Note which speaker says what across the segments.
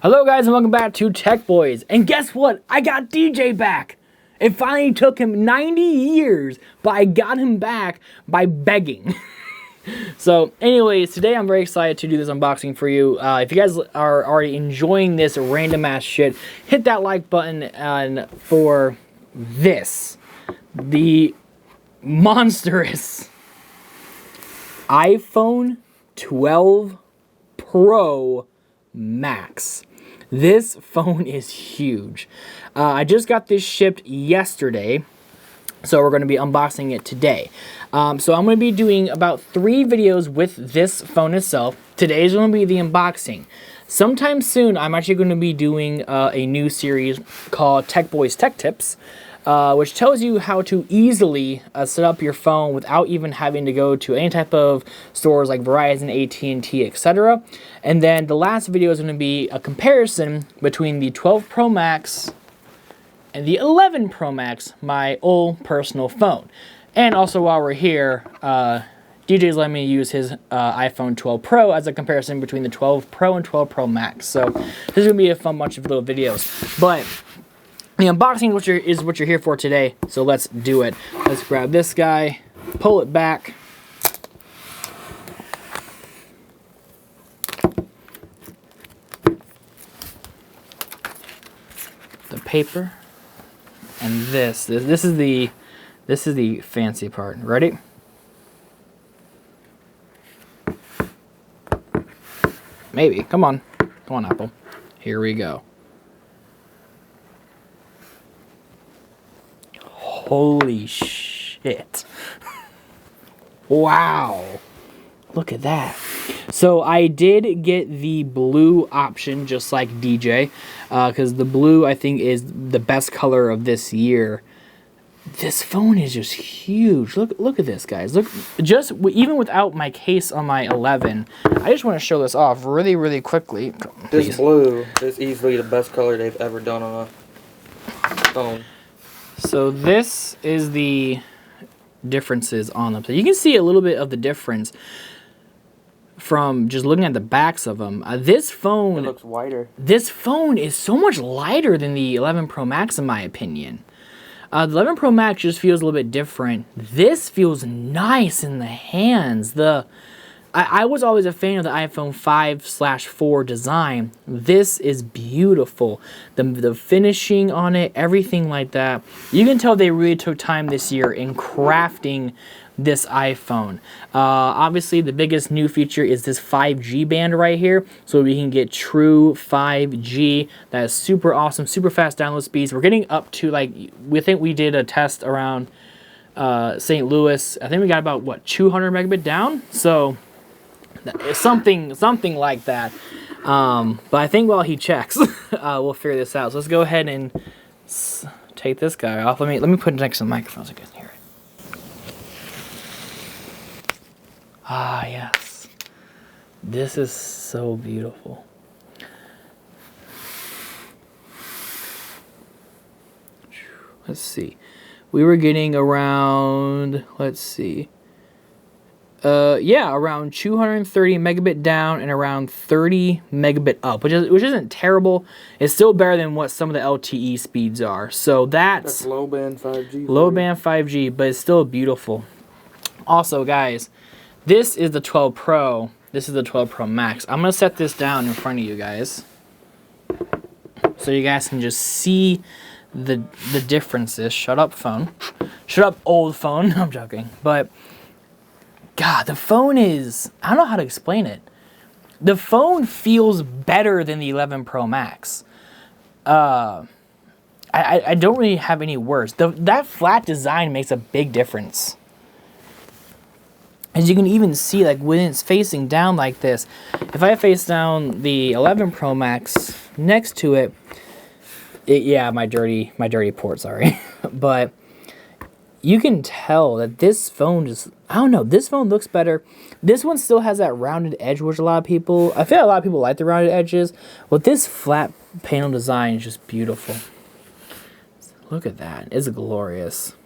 Speaker 1: Hello guys and welcome back to TechBois. And guess what? I got DJ back. It finally took him 90 years, but I got him back by begging. So anyways, today I'm very excited to do this unboxing for you. If you guys are already enjoying this random ass shit, hit that like button and for this. The monstrous iPhone 12 Pro Max. This phone is huge. I just got this shipped yesterday, so we're going to be unboxing it today. So I'm going to be doing about 3 videos with this phone itself. Today's going to be the unboxing. Sometime soon, I'm actually going to be doing a new series called TechBois Tech Tips, which tells you how to easily set up your phone without even having to go to any type of stores like Verizon, AT&T, etc. And then the last video is going to be a comparison between the 12 Pro Max and the 11 Pro Max, my old personal phone. And also while we're here, DJ's letting me use his iPhone 12 Pro as a comparison between the 12 Pro and 12 Pro Max. So this is going to be a fun bunch of little videos. But the unboxing is what you're here for today, so let's do it. Let's grab this guy, pull it back. The paper, and this is the fancy part. Ready? Maybe. Come on, Apple. Here we go. Holy shit. Wow. Look at that. So I did get the blue option just like DJ, because the blue I think is the best color of this year. This phone is just huge. Look at this, guys. Look, just even without my case on my 11, I just want to show this off really quickly. Please.
Speaker 2: This blue is easily the best color they've ever done on a phone.
Speaker 1: So this is the differences on them. So you can see a little bit of the difference from just looking at the backs of them. This phone...
Speaker 2: It looks wider.
Speaker 1: This phone is so much lighter than the 11 Pro Max in my opinion. The 11 Pro Max just feels a little bit different. This feels nice in the hands. I was always a fan of the iPhone 5/4 design. This is beautiful. The finishing on it, everything like that. You can tell they really took time this year in crafting this iPhone. Obviously, the biggest new feature is this 5G band right here. So we can get true 5G. That is super awesome, super fast download speeds. We're getting up to, like, we think we did a test around St. Louis. I think we got about, what, 200 megabit down? So... something like that, but I think while he checks, we'll figure this out. So let's go ahead and take this guy off. Let me put it next to the microphone so you guys can hear it. Ah, yes, this is so beautiful. Let's see, we were getting around, let's see. Yeah, around 230 megabit down and around 30 megabit up, which isn't terrible. It's still better than what some of the LTE speeds are. So that's
Speaker 2: low band 5G.
Speaker 1: Low band 5G, but it's still beautiful. Also, guys, this is the 12 Pro. This is the 12 Pro Max. I'm gonna set this down in front of you guys, so you guys can just see the differences. Shut up, phone. Shut up, old phone. I'm joking, but. God, the phone is... I don't know how to explain it. The phone feels better than the 11 Pro Max. I don't really have any words. That flat design makes a big difference. As you can even see, like, when it's facing down like this, if I face down the 11 Pro Max next to it, yeah, my dirty port, sorry. But... you can tell that this phone just, I don't know, this phone looks better. This one still has that rounded edge, which I feel like a lot of people like the rounded edges. But this flat panel design is just beautiful. Look at that, it's glorious.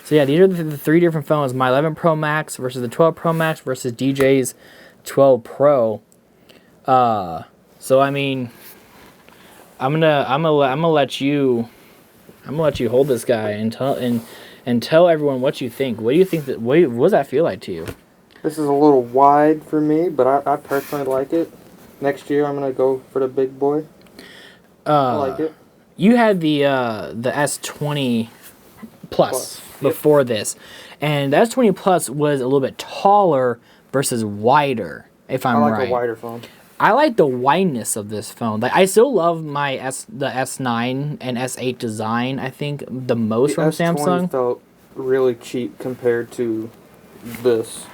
Speaker 1: So yeah, these are the 3 different phones. My 11 Pro Max versus the 12 Pro Max versus DJ's 12 Pro. So I mean, I'm gonna let you hold this guy and tell everyone what you think. What do you think what does that feel like to you?
Speaker 2: This is a little wide for me, but I personally like it. Next year, I'm gonna go for the big boy. I like it.
Speaker 1: You had the S20 Plus before this, and the S20 Plus was a little bit taller versus wider. If I'm right,
Speaker 2: I like a wider phone.
Speaker 1: I like the wideness of this phone. Like, I still love the S9 and S8 design. I think the most from
Speaker 2: S20
Speaker 1: Samsung
Speaker 2: felt really cheap compared to this.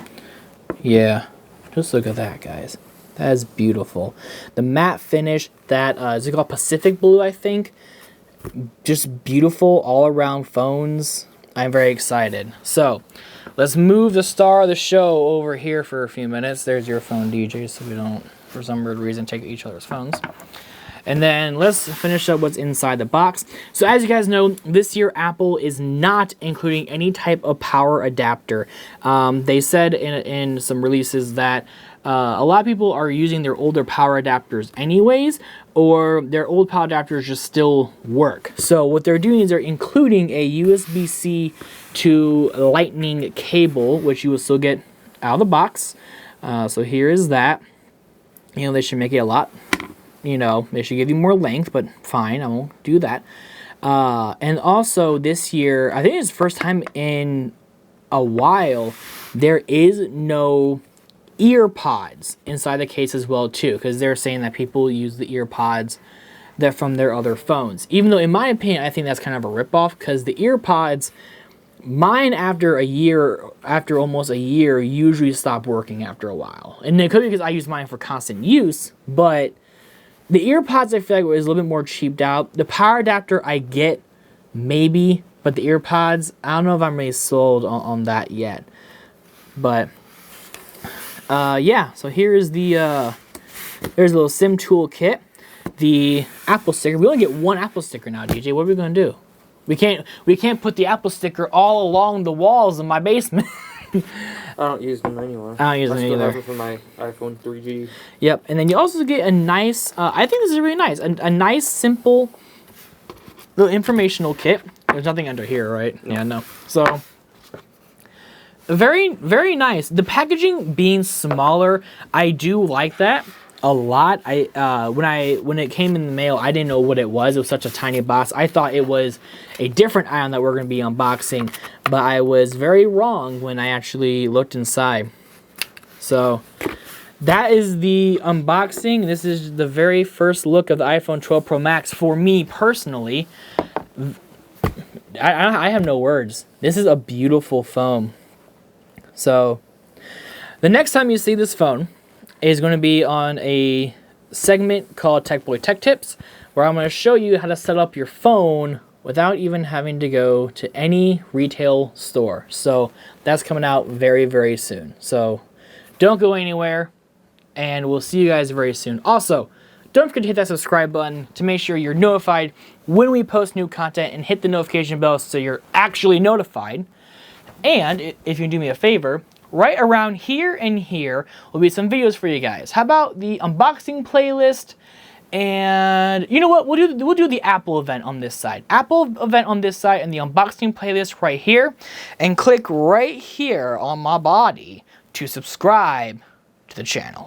Speaker 1: Yeah, just look at that, guys. That is beautiful. The matte finish, that is it called Pacific Blue, I think. Just beautiful all around phones. I'm very excited. So, let's move the star of the show over here for a few minutes. There's your phone, DJ, so we don't, for some weird reason, take each other's phones. And then let's finish up what's inside the box. So as you guys know, this year Apple is not including any type of power adapter. They said in some releases that a lot of people are using their older power adapters anyways, or their old power adapters just still work. So what they're doing is they're including a USB-C to Lightning cable, which you will still get out of the box. So here is that. You know, they should make it a lot. You know, they should give you more length, but fine, I won't do that. And also this year, I think it's the first time in a while, there is no ear pods inside the case as well too, because they're saying that people use the ear pods that from their other phones. Even though in my opinion, I think that's kind of a ripoff, because the ear pods, mine after almost a year, usually stop working after a while. And it could be because I use mine for constant use, but the ear pods, I feel like, was a little bit more cheaped out. The power adapter, I get, maybe, but the ear pods, I don't know if I'm really sold on that yet. But, yeah, so here's the, there's a little SIM tool kit. The Apple sticker, we only get one Apple sticker now, DJ. What are we going to do? We can't put the Apple sticker all along the walls of my basement.
Speaker 2: I don't use them anymore.
Speaker 1: I don't use them either.
Speaker 2: I still have it for my iPhone 3G.
Speaker 1: Yep, and then you also get a nice, I think this is really nice, a nice, simple little informational kit. There's nothing under here, right? No. Yeah, no. So, very, very nice. The packaging being smaller, I do like that a lot. When it came in the mail, I didn't know what it was. It was such a tiny box. I thought it was a different item that we're going to be unboxing, but I was very wrong when I actually looked inside. So that is the unboxing. This is the very first look of the iPhone 12 Pro Max for me personally. I have no words. This is a beautiful phone. So the next time you see this phone is going to be on a segment called TechBois Tech Tips, where I'm going to show you how to set up your phone without even having to go to any retail store. So that's coming out very, very soon. So don't go anywhere, and we'll see you guys very soon. Also, don't forget to hit that subscribe button to make sure you're notified when we post new content, and hit the notification bell so you're actually notified. And if you can do me a favor, right around here and here will be some videos for you guys. How about the unboxing playlist? And you know what? We'll do the Apple event on this side. Apple event on this side, and the unboxing playlist right here. And click right here on my body to subscribe to the channel.